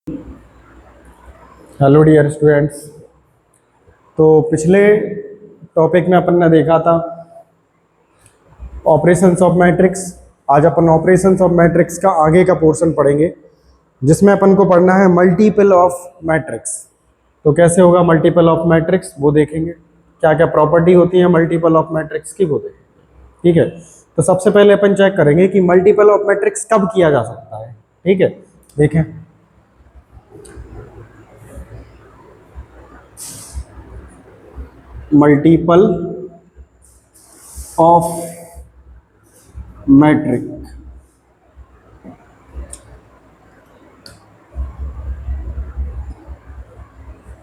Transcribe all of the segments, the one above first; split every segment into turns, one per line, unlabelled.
Hello dear students. तो पिछले topic में अपन ने देखा था ऑपरेशंस ऑफ मैट्रिक्स। आज अपन ऑपरेशंस ऑफ मैट्रिक्स का आगे का पोर्शन पढ़ेंगे जिसमें अपन को पढ़ना है मल्टीपल ऑफ मैट्रिक्स। तो कैसे होगा मल्टीपल ऑफ मैट्रिक्स वो देखेंगे, क्या क्या प्रॉपर्टी होती है मल्टीपल ऑफ मैट्रिक्स की वो देखेंगे। ठीक है, तो सबसे पहले अपन चेक करेंगे कि मल्टीपल ऑफ मैट्रिक्स कब किया जा सकता है। ठीक है, देखें multiple of matrix.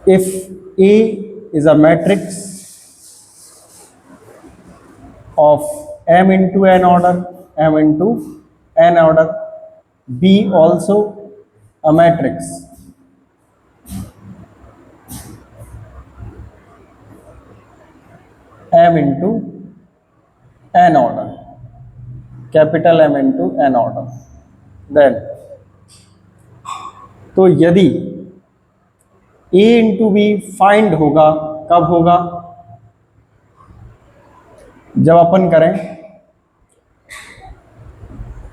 If A is a matrix of m into n order, m into n order, B also a matrix m into n order, capital M into n order, then तो यदि A into B find होगा, कब होगा? जब अपन करें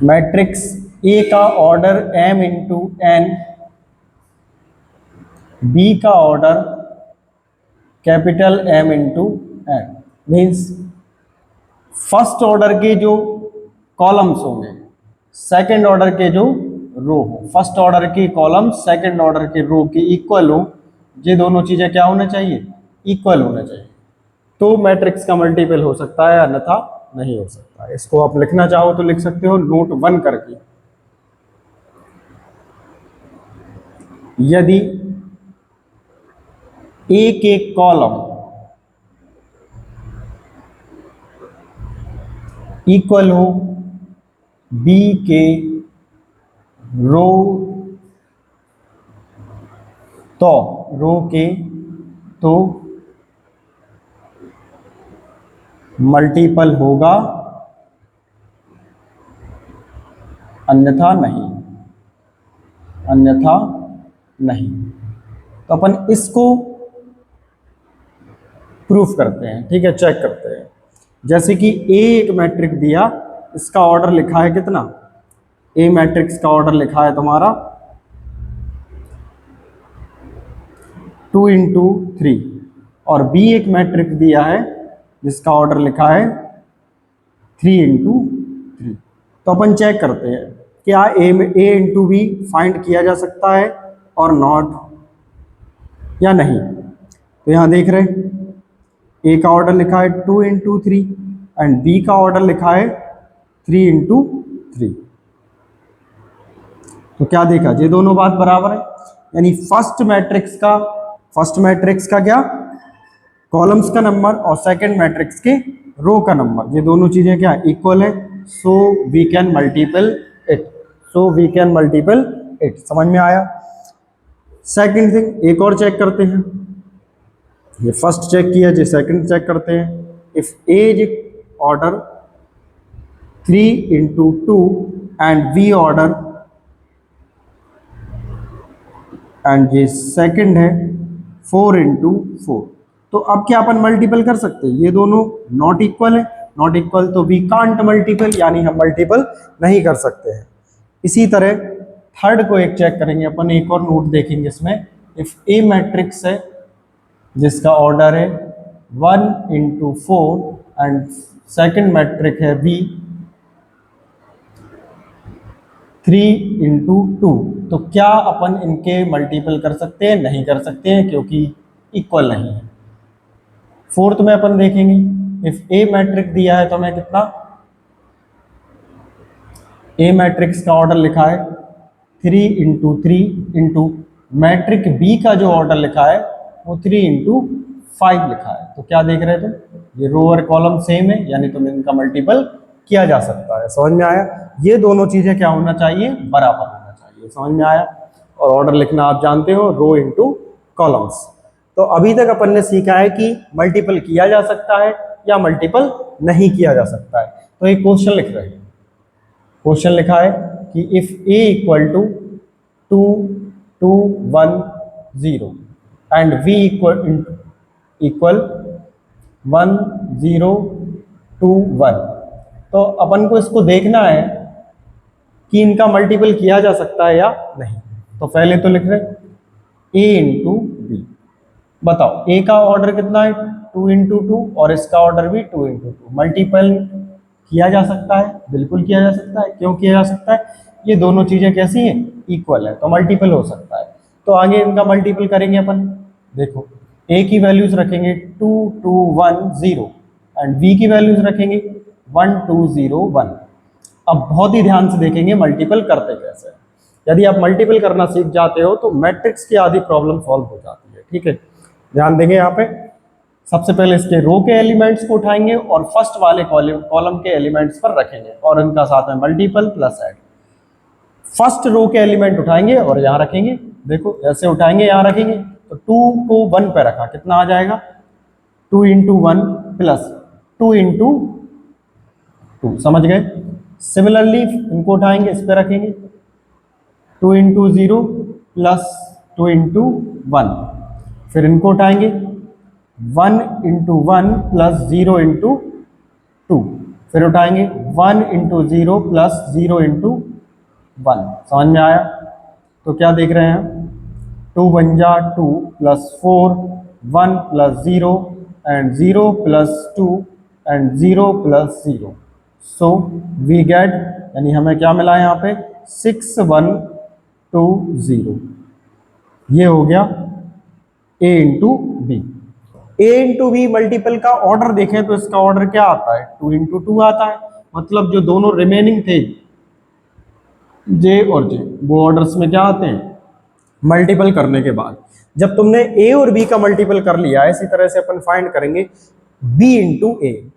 matrix A का order m into n, B का order capital M into n, means first order के जो कॉलम्स होंगे सेकंड ऑर्डर के जो रो हो, फर्स्ट ऑर्डर के कॉलम सेकंड ऑर्डर के रो के इक्वल हो, ये दोनों चीजें क्या होना चाहिए? इक्वल होना चाहिए। तो मैट्रिक्स का मल्टीपल हो सकता है, अन्यथा नहीं हो सकता। इसको आप लिखना चाहो तो लिख सकते हो नोट 1 करके। यदि ए के कॉलम इक्वल हो बी के रो, तो रो के तो मल्टीपल होगा, अन्यथा नहीं, अन्यथा नहीं। तो अपन इसको प्रूफ करते हैं। ठीक है, चेक करते हैं। जैसे कि ए एक मैट्रिक्स दिया, इसका ऑर्डर लिखा है कितना? ए मैट्रिक्स का ऑर्डर लिखा है तुम्हारा 2 इंटू 3, और बी एक मैट्रिक्स दिया है जिसका ऑर्डर लिखा है 3 इंटू 3। तो अपन चेक करते हैं क्या ए इंटू बी फाइंड किया जा सकता है और नॉट या नहीं। तो यहाँ देख रहे हैं ए का ऑर्डर लिखा है 2 इंटू 3 एंड बी का ऑर्डर लिखा है 3 इंटू 3। तो क्या देखा, ये दोनों बात बराबर है, यानी फर्स्ट मैट्रिक्स का क्या कॉलम्स का नंबर और सेकंड मैट्रिक्स के रो का नंबर, ये दोनों चीजें क्या इक्वल है। So we can multiple it, समझ में आया? सेकंड थिंग एक और चेक करते हैं। ये फर्स्ट चेक किया, जो सेकंड चेक करते हैं। If A is order 3 into 2 and B order, and ये सेकंड है 4 इंटू 4, तो अब क्या अपन मल्टीपल कर सकते हैं? ये दोनों नॉट इक्वल है, नॉट इक्वल तो वी कांट मल्टीपल, यानी हम मल्टीपल नहीं कर सकते हैं। इसी तरह थर्ड को एक चेक करेंगे अपन, एक और नोट देखेंगे इसमें। इफ ए मैट्रिक्स है जिसका ऑर्डर है 1 इंटू 4 एंड सेकेंड मैट्रिक है बी 3 इंटू 2, तो क्या अपन इनके मल्टीपल कर सकते हैं? नहीं कर सकते हैं, क्योंकि इक्वल नहीं है। फोर्थ में अपन देखेंगे, इफ ए मैट्रिक्स दिया है तो हमें कितना, ए मैट्रिक्स का ऑर्डर लिखा है 3 इंटू 3 इंटू मैट्रिक बी का जो ऑर्डर लिखा है वो 3 इंटू 5 लिखा है। तो क्या देख रहे थे, ये रो और कॉलम सेम है, यानी तुम इनका मल्टीपल किया जा सकता है। समझ में आया? ये दोनों चीजें क्या होना चाहिए? बराबर होना चाहिए। समझ में आया? और ऑर्डर लिखना आप जानते हो, रो इंटू कॉलम्स। तो अभी तक अपन ने सीखा है कि मल्टीपल किया जा सकता है या मल्टीपल नहीं किया जा सकता है। तो एक क्वेश्चन लिख रहे हैं, क्वेश्चन लिखा है कि if A equal to 2 2 1 0 and v equal 1 0 2 1। तो अपन को इसको देखना है कि इनका मल्टीपल किया जा सकता है या नहीं। तो पहले तो लिख रहे a इंटू बी। बताओ a का ऑर्डर कितना है 2 इंटू 2 और इसका ऑर्डर भी 2 इंटू 2। मल्टीपल किया जा सकता है, बिल्कुल किया जा सकता है। क्यों किया जा सकता है? ये दोनों चीजें कैसी हैं? इक्वल है, तो मल्टीपल हो सकता है। तो आगे इनका मल्टीपल करेंगे अपन। देखो a की वैल्यूज रखेंगे 2 2 1 0 एंड v की वैल्यूज रखेंगे 1 2 0 1। अब बहुत ही ध्यान से देखेंगे मल्टीपल करते कैसे हैं। यदि आप मल्टीपल करना सीख जाते हो तो मैट्रिक्स की आधी प्रॉब्लम सॉल्व हो जाती है। ठीक है, ध्यान देंगे यहाँ पे। सबसे पहले इसके रो के एलिमेंट्स को उठाएंगे और फर्स्ट वाले कॉलम के एलिमेंट्स पर रखेंगे और इनका साथ में multiple plus add. First row के एलिमेंट उठाएंगे और यहाँ रखेंगे। देखो ऐसे उठाएंगे, यहाँ रखेंगे तो 2 को 1 पे रखा, कितना आ जाएगा 2 इंटू 1 प्लस 2 इंटू 2। समझ गए? सिमिलरली इनको उठाएंगे, इस पे रखेंगे 2 इंटू 0 प्लस 2 इंटू 1। फिर इनको उठाएंगे 1 इंटू 1 प्लस 0 इंटू 2। फिर उठाएंगे 1 इंटू 0 प्लस 0 इंटू 1। समझ में आया? तो क्या देख रहे हैं? 2 1 जा 2 plus 4 1 plus 0 and 0 plus 2 and 0 plus 0। So we get, यानी हमें क्या मिला है यहाँ पे 6 1 2 0। ये हो गया a into B. a into B multiple का ऑर्डर देखें तो इसका ऑर्डर क्या आता है 2 इंटू 2 आता है। मतलब जो दोनों रिमेनिंग थे जे और जे, वो ऑर्डर्स में क्या आते हैं मल्टीपल करने के बाद। जब तुमने a और b का मल्टीपल कर लिया, इसी तरह से अपन फाइंड करेंगे b इंटू ए।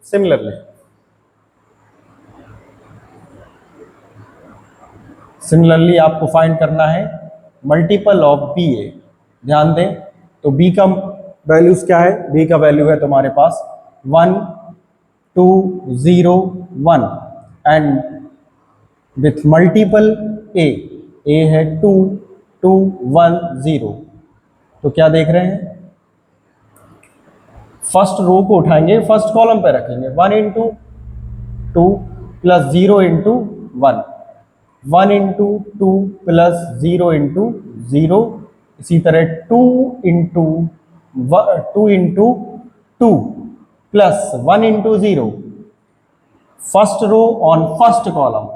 सिमिलरली आपको फाइंड करना है मल्टीपल ऑफ बी ए। ध्यान दें तो b का वैल्यूज क्या है? b का वैल्यू है तुम्हारे पास 1 2 0 1 एंड विथ मल्टीपल a है 2 2 1 0। तो क्या देख रहे हैं? फर्स्ट रो को उठाएंगे, फर्स्ट कॉलम पे रखेंगे 1 into 2 plus 0 into 1, 1 into 2 plus 0 into 0। इसी तरह 2 into 2 plus 1 into 0। First row on first column,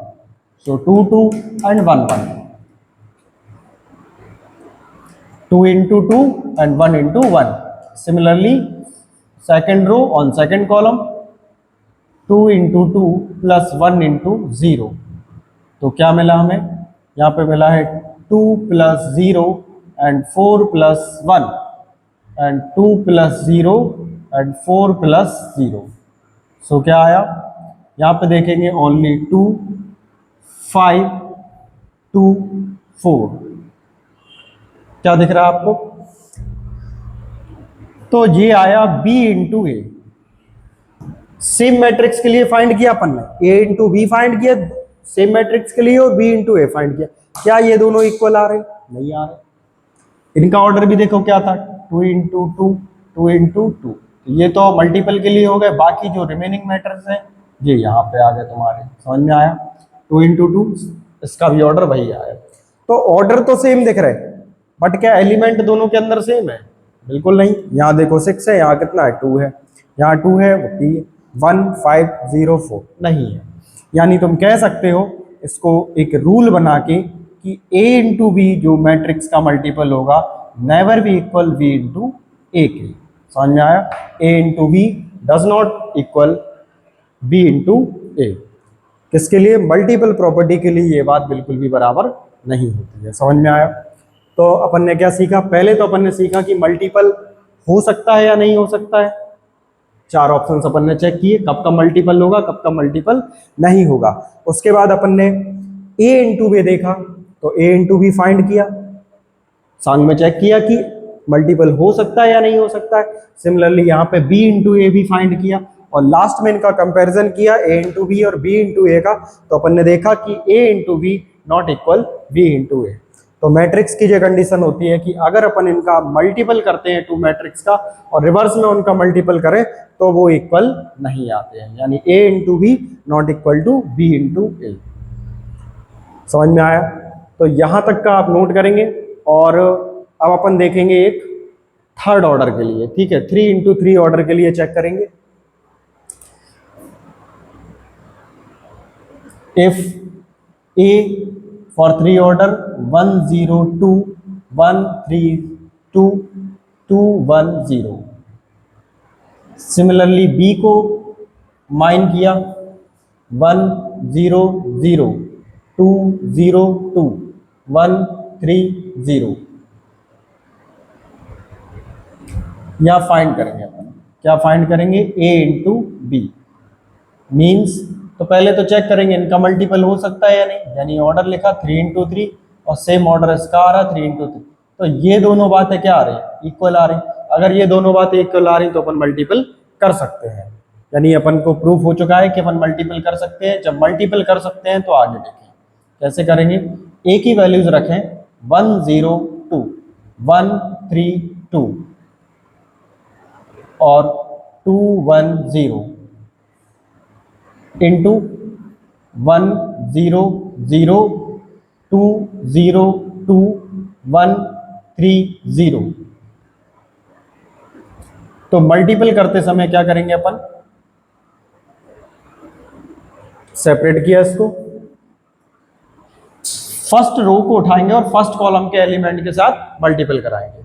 so 2 2 and 1 1, 2 into 2 and 1 into 1. Similarly second row on second column 2 into 2 plus 1 into 0। तो क्या मिला हमें? यहाँ पे मिला है 2 plus 0 and 4 plus 1 and 2 plus 0 and 4 plus 0। सो क्या आया? यहाँ पे देखेंगे ओनली 2 5 2 4। क्या दिख रहा है आपको? तो ये आया b इंटू ए। सेम मैट्रिक्स के लिए फाइंड किया अपन ने, a इंटू बी फाइंड किया सेम मैट्रिक्स के लिए और b इंटू ए फाइंड किया। क्या ये दोनों इक्वल आ रहे? नहीं आ रहे। इनका ऑर्डर भी देखो क्या था 2 इंटू 2 2 इंटू 2। ये तो मल्टीपल के लिए हो गए, बाकी जो रिमेनिंग मैट्रिक्स है ये यहाँ पे आ गए तुम्हारे। समझ में आया? 2 इंटू 2 इसका भी ऑर्डर वही आया। तो ऑर्डर तो सेम दिख रहे हैं बट क्या एलिमेंट दोनों के अंदर सेम है? बिल्कुल नहीं। यहाँ देखो 6 है, यहाँ कितना है 2 है, यहाँ 2 है, वो 1 5 0 4 नहीं है। यानी तुम कह सकते हो इसको एक रूल बना के कि a इंटू बी जो मैट्रिक्स का मल्टीपल होगा never be equal b into A के। समझ में आया? a into B does not equal b into A. किसके लिए? मल्टीपल प्रॉपर्टी के लिए ये बात बिल्कुल भी बराबर नहीं होती है। समझ में आया? तो अपन ने क्या सीखा? पहले तो अपन ने सीखा कि मल्टीपल हो सकता है या नहीं हो सकता है। 4 ऑप्शंस अपन ने चेक किए, कब का मल्टीपल होगा, कब का मल्टीपल नहीं होगा। उसके बाद अपन ने a इंटू बी देखा, तो a इंटू बी फाइंड किया, संग में चेक किया कि मल्टीपल हो सकता है या नहीं हो सकता है। सिमिलरली यहाँ पे b इंटू ए भी फाइंड किया और लास्ट में इनका कंपैरिजन किया a इंटू बी और b इंटू ए का। तो अपन ने देखा कि a into B not equal b into A. तो मैट्रिक्स की जो कंडीशन होती है कि अगर अपन इनका मल्टीपल करते हैं टू मैट्रिक्स का और रिवर्स में उनका मल्टीपल करें तो वो इक्वल नहीं आते हैं, यानी A into B not equal to B into A. समझ में आया? तो यहां तक का आप नोट करेंगे और अब अपन देखेंगे एक थर्ड ऑर्डर के लिए। ठीक है, 3 इंटू 3 ऑर्डर के लिए चेक करेंगे। If A for 3 order 1 0 2 1 3 2 2 1 0। Similarly B को माइन किया 1 0 0 2 0 2 1 3 0। या फाइंड करेंगे अपन, क्या फाइंड करेंगे? A इंटू बी मीन्स, तो पहले तो चेक करेंगे इनका मल्टीपल हो सकता है या नहीं, यानी ऑर्डर लिखा 3 इंटू 3 और सेम ऑर्डर इसका आ रहा 3 इंटू 3, तो ये दोनों बातें क्या आ रही है? इक्वल आ रही। अगर ये दोनों बातें इक्वल आ रही तो अपन मल्टीपल कर सकते हैं, यानी अपन को प्रूफ हो चुका है कि अपन मल्टीपल कर सकते हैं। जब मल्टीपल कर सकते हैं तो आगे देखें कैसे करेंगे। ए की वैल्यूज रखें 1 0 2 1 3 2 और 2 1 0 इंटू 1 0 0 2 0 2 1 3 0। तो मल्टीपल करते समय क्या करेंगे अपन? सेपरेट किया इसको, फर्स्ट रो को उठाएंगे और फर्स्ट कॉलम के एलिमेंट के साथ मल्टीपल कराएंगे।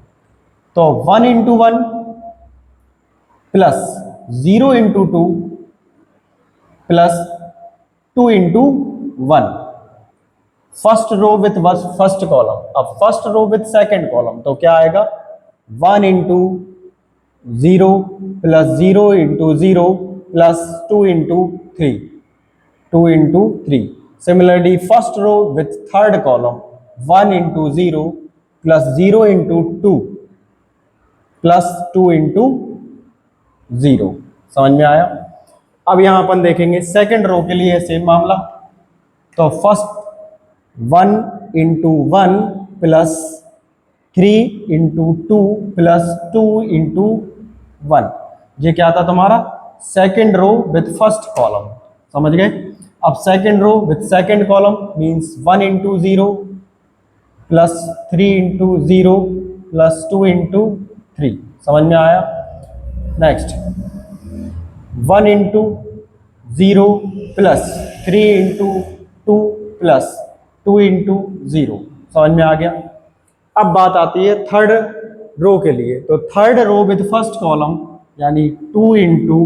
तो 1 into 1 plus 0 into 2 plus 2 into 1, first row with first column. अब first row with second column तो क्या आएगा? 1 into 0 plus 0 into 0 plus 2 into 3 2 into 3। Similarly first row with third column 1 into 0 plus 0 into 2 plus 2 into 0। समझ में आया? अब यहां अपन देखेंगे सेकेंड रो के लिए सेम मामला। तो first 1 into 1 plus 3 into 2 plus 2 into 1, ये क्या था तुम्हारा? Second row with first column. समझ गए? अब second row with second column means 1 into 0 plus 3 into 0 plus 2 into 3। समझ में आया? Next 1 into 0 plus 3 into 2 plus 2 into 0। समझ में आ गया? अब बात आती है थर्ड रो के लिए। तो third row with first column यानी 2 into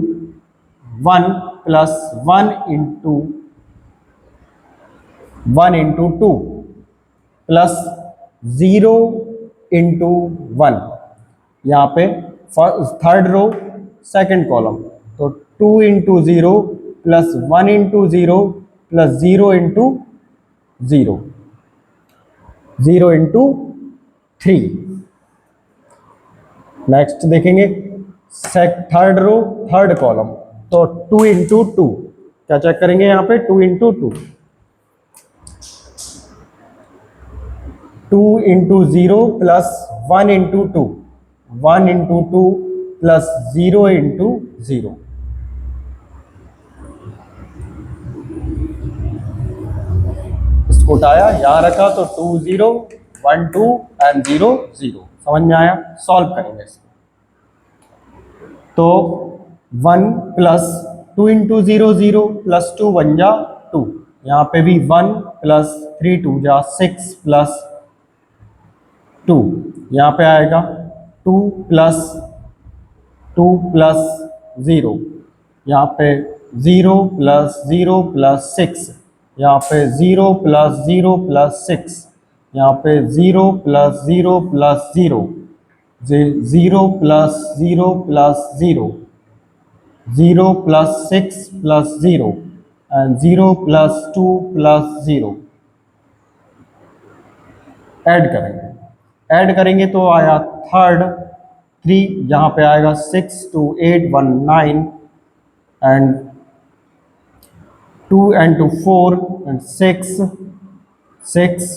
1 plus 1 into 2 plus 0 into 1। यहाँ पे थर्ड रो सेकेंड कॉलम, तो 2 into 0 plus 1 into 0 plus 0 into 0 0 into 3। Next देखेंगे थर्ड रो थर्ड कॉलम, तो 2 इंटू 2, क्या चेक करेंगे यहाँ पे? 2 into 2 2 into 0 plus 1 into 2 1 into 2 plus 0 into 0। इसको उठाया यहाँ रखा तो 2 0 1 2 एंड 0 0। समझ में आया? सॉल्व करेंगे इसको। तो 1 प्लस 2 इंटू 0 0 प्लस 2 1 जा 2, यहाँ पे भी 1 प्लस 3 2 जा 6 प्लस 2, यहाँ पे आएगा 2 प्लस 0, यहाँ पे 0 प्लस 0 प्लस 6, यहाँ पे 0 प्लस 0 प्लस 6, यहाँ पे 0 plus 0 plus 0, 0 plus 0 plus 0, 0 plus 6 plus 0 and 0 plus 2 plus 0। Add करेंगे तो आया थर्ड 3, यहाँ पे आएगा 6 2 8 1 9 एंड 2 and 2 4 and 6 6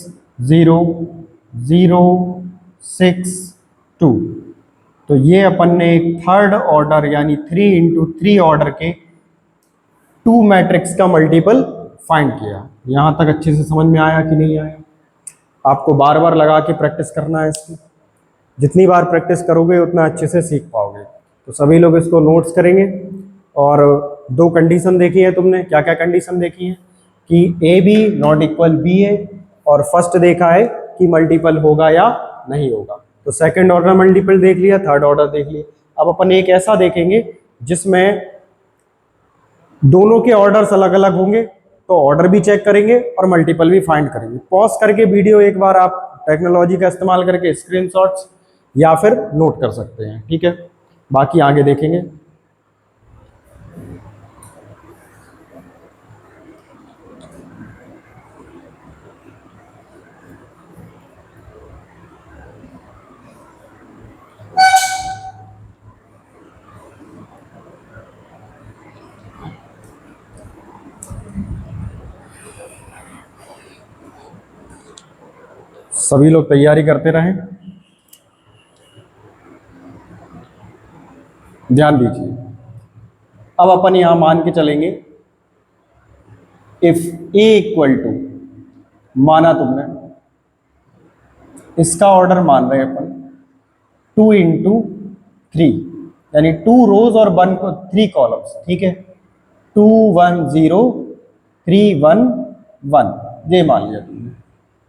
0 0 6 2। तो ये अपन ने एक थर्ड ऑर्डर यानी 3 × 3 ऑर्डर के 2 मैट्रिक्स का मल्टीपल फाइंड किया। यहां तक अच्छे से समझ में आया कि नहीं आया? आपको बार बार लगा के प्रैक्टिस करना है इसकी। जितनी बार प्रैक्टिस करोगे उतना अच्छे से सीख पाओगे। तो सभी लोग इसको नोट्स करेंगे। और 2 कंडीशन देखी है तुमने, क्या क्या कंडीशन देखी है? कि A B not equal B है, और फर्स्ट देखा है कि मल्टीपल होगा या नहीं होगा। तो सेकंड ऑर्डर मल्टीपल देख लिया, थर्ड ऑर्डर देख लिया। अब अपन एक ऐसा देखेंगे जिसमें दोनों के ऑर्डर्स अलग अलग होंगे, तो ऑर्डर भी चेक करेंगे और मल्टीपल भी फाइंड करेंगे। पॉज करके वीडियो एक बार आप टेक्नोलॉजी का इस्तेमाल करके स्क्रीनशॉट्स या फिर नोट कर सकते हैं, ठीक है? बाकी आगे देखेंगे। सभी लोग तैयारी करते रहें, ध्यान दीजिए। अब अपन यहां मान के चलेंगे इफ ए इक्वल टू, माना तुमने, इसका ऑर्डर मान रहे हैं अपन 2 × 3, यानी 2 रोज और 3 कॉलम्स, ठीक है? 2 1 0 3 1 1, ये मान लिया तुमने।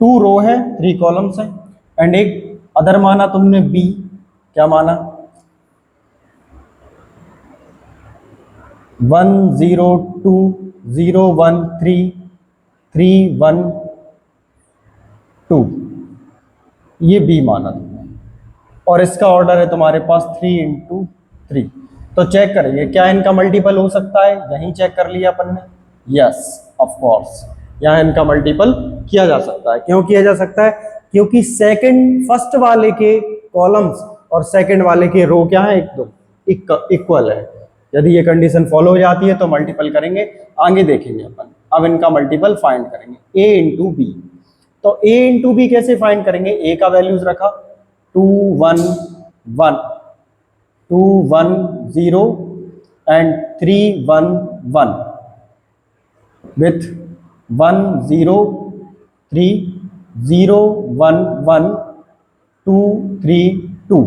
2 रो है, 3 कॉलम्स हैं। एंड एक अदर माना तुमने बी, क्या माना? 1 0 2 0 1 3 3 1 2, ये बी माना तुमने। और इसका ऑर्डर है तुम्हारे पास 3 × 3। तो चेक करेंगे क्या इनका मल्टीपल हो सकता है? यहीं चेक कर लिया अपन ने। यस ऑफ कोर्स, यहाँ इनका मल्टीपल किया जा सकता है। क्यों किया जा सकता है? क्योंकि फर्स्ट वाले के कॉलम्स और सेकंड वाले के रो क्या है? एकदम इक्वल है। यदि ये कंडीशन फॉलो हो जाती है तो मल्टीपल करेंगे, आगे देखेंगे अपन। अब इनका मल्टीपल फाइंड करेंगे, ए × बी। तो ए × बी कैसे फाइंड करेंगे? ए का वैल्यूज रखा 2 1 1 2 1 0 एंड 3 1 1 with 1 0 3 0 1 1 2 3 2।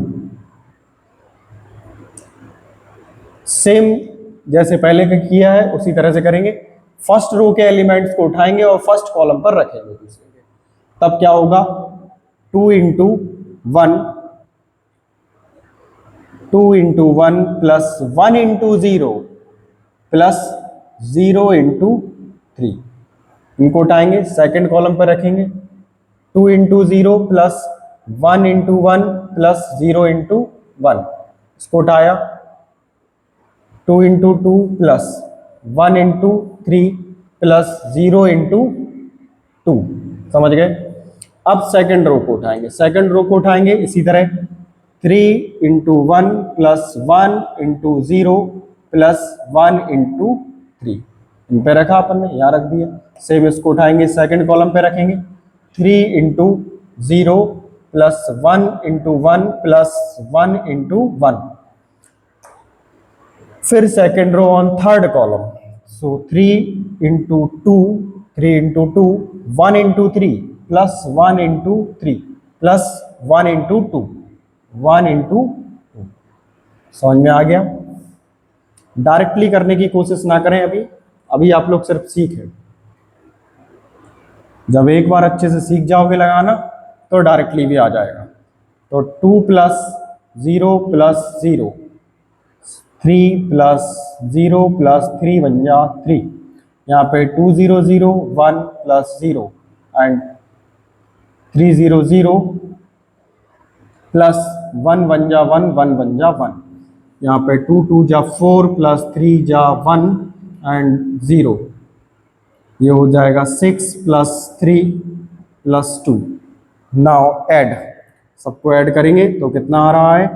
सेम जैसे पहले का किया है उसी तरह से करेंगे। फर्स्ट रो के एलिमेंट्स को उठाएंगे और फर्स्ट कॉलम पर रखेंगे दूसरे के। तब क्या होगा? 2 × 1 2 × 1 प्लस 1 × 0 प्लस 0 × 3। इनको उठाएंगे, सेकंड कॉलम पर रखेंगे। 2 × 0 प्लस 1 × 1 प्लस 0 × 1, इसको उठाया। 2 × 2 प्लस 1 × 3 प्लस 0 × 2, समझ गए? अब सेकंड रो को उठाएंगे, इसी तरह 3 × 1 प्लस 1 × 0 प्लस 1 × 3, इन पे रखा अपन ने, यहाँ रख दिया। सेम इसको उठाएंगे, सेकंड कॉलम पे रखेंगे। 3 × 0 प्लस 1 × 1 प्लस 1 × 1, फिर second row on third column. So 3 × 2 1 × 3 plus 1 × 3 plus 1 × 2 1 × 2। समझ में आ गया? डायरेक्टली करने की कोशिश ना करें, अभी आप लोग सिर्फ सीखें। जब एक बार अच्छे से सीख जाओगे लगाना तो डायरेक्टली भी आ जाएगा। तो 2 + 0 + 0 3 + 0 + 3 बन जा 3। यहाँ पे 2 0 0 1 + 0 एंड 3 0 0 प्लस 1 बन जा 1 1 बन जा 1। यहाँ पे 2 2 जा 4 प्लस 3 जा 1 एंड 0, ये हो जाएगा 6 + 3 + 2। नाउ ऐड, सबको ऐड करेंगे तो कितना आ रहा है?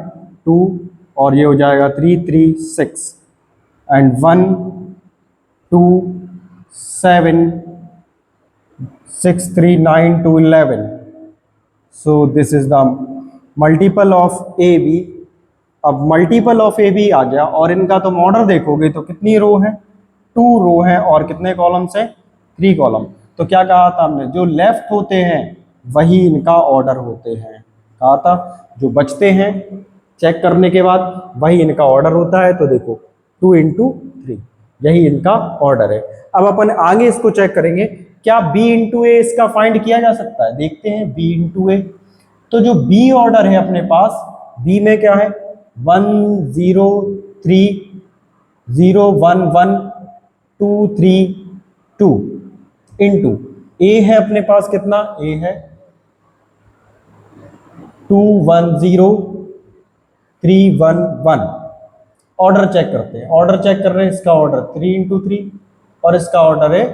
2, और ये हो जाएगा 3 3 6 and 1 2 7 6 3 9 2 11 so this is the multiple of A B. अब मल्टीपल ऑफ ए बी आ गया और इनका तुम ऑर्डर देखोगे तो कितनी रो है, 2 रो है और कितने कॉलम्स हैं, 3 कॉलम। तो क्या कहा था हमने, जो लेफ्ट होते हैं वही इनका ऑर्डर होते हैं, कहा था जो बचते हैं चेक करने के बाद वही इनका ऑर्डर होता है। तो देखो 2 इंटू 3 यही इनका ऑर्डर है। अब अपन आगे इसको चेक करेंगे, क्या b इंटू ए इसका फाइंड किया जा सकता है, देखते हैं b इंटू ए। तो जो b ऑर्डर है अपने पास, b में क्या है 1 0 3 0 1 1 2 3 2 इंटू a है अपने पास कितना, a है 2 1 0 3 1 1। ऑर्डर चेक करते हैं, ऑर्डर चेक कर रहे हैं, इसका ऑर्डर 3 इंटू 3 और इसका ऑर्डर है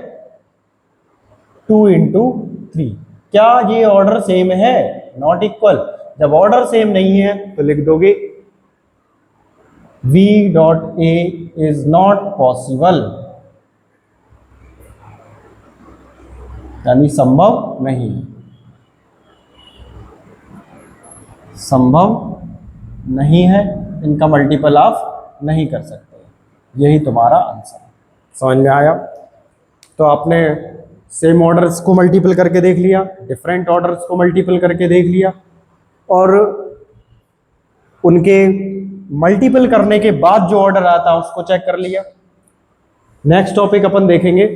2 इंटू 3। क्या ये ऑर्डर सेम है, नॉट इक्वल। जब ऑर्डर सेम नहीं है तो लिख दोगे v dot A is not possible, यानी संभव नहीं, संभव नहीं है, इनका मल्टीपल आप नहीं कर सकते। यही तुम्हारा आंसर है। समझ में आया। तो आपने सेम ऑर्डर्स को मल्टीपल करके देख लिया, डिफरेंट ऑर्डर्स को मल्टीपल करके देख लिया और उनके मल्टीपल करने के बाद जो ऑर्डर आता है उसको चेक कर लिया। नेक्स्ट टॉपिक अपन देखेंगे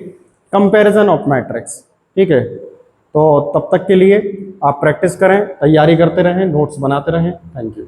कंपैरिजन ऑफ मैट्रिक्स। ठीक है, तो तब तक के लिए आप प्रैक्टिस करें, तैयारी करते रहें, नोट्स बनाते रहें। Thank you.